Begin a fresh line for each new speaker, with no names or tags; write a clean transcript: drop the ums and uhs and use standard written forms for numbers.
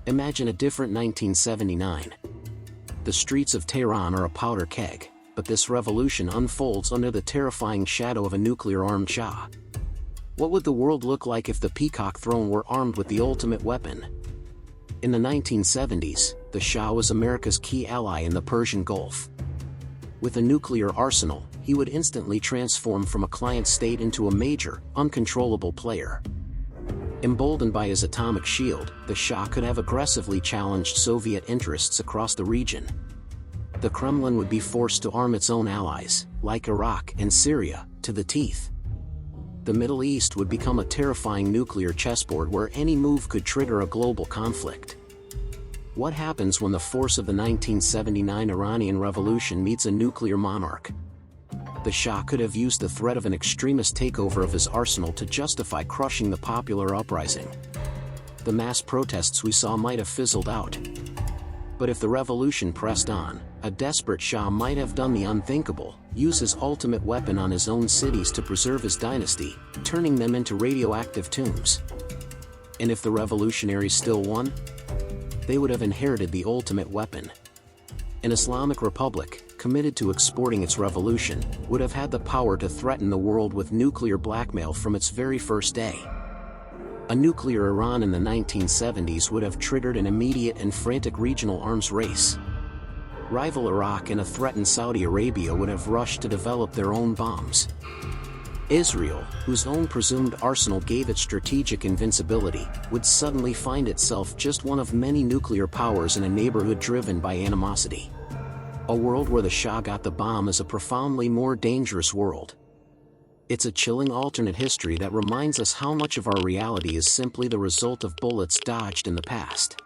Imagine a different 1979. The streets of Tehran are a powder keg, but this revolution unfolds under the terrifying shadow of a nuclear-armed Shah. What would the world look like if the Peacock throne were armed with the ultimate weapon? In the 1970s, the Shah was America's key ally in the Persian Gulf. With a nuclear arsenal, he would instantly transform from a client state into a major, uncontrollable player. Emboldened by his atomic shield, the Shah could have aggressively challenged Soviet interests across the region. The Kremlin would be forced to arm its own allies, like Iraq and Syria, to the teeth. The Middle East would become a terrifying nuclear chessboard where any move could trigger a global conflict. What happens when the force of the 1979 Iranian Revolution meets a nuclear monarch? The Shah could have used the threat of an extremist takeover of his arsenal to justify crushing the popular uprising. The mass protests we saw might have fizzled out. But if the revolution pressed on, a desperate Shah might have done the unthinkable, use his ultimate weapon on his own cities to preserve his dynasty, turning them into radioactive tombs. And if the revolutionaries still won? They would have inherited the ultimate weapon. An Islamic republic, committed to exporting its revolution, would have had the power to threaten the world with nuclear blackmail from its very first day. A nuclear Iran in the 1970s would have triggered an immediate and frantic regional arms race. Rival Iraq and a threatened Saudi Arabia would have rushed to develop their own bombs. Israel, whose own presumed arsenal gave it strategic invincibility, would suddenly find itself just one of many nuclear powers in a neighborhood driven by animosity. A world where the Shah got the bomb is a profoundly more dangerous world. It's a chilling alternate history that reminds us how much of our reality is simply the result of bullets dodged in the past.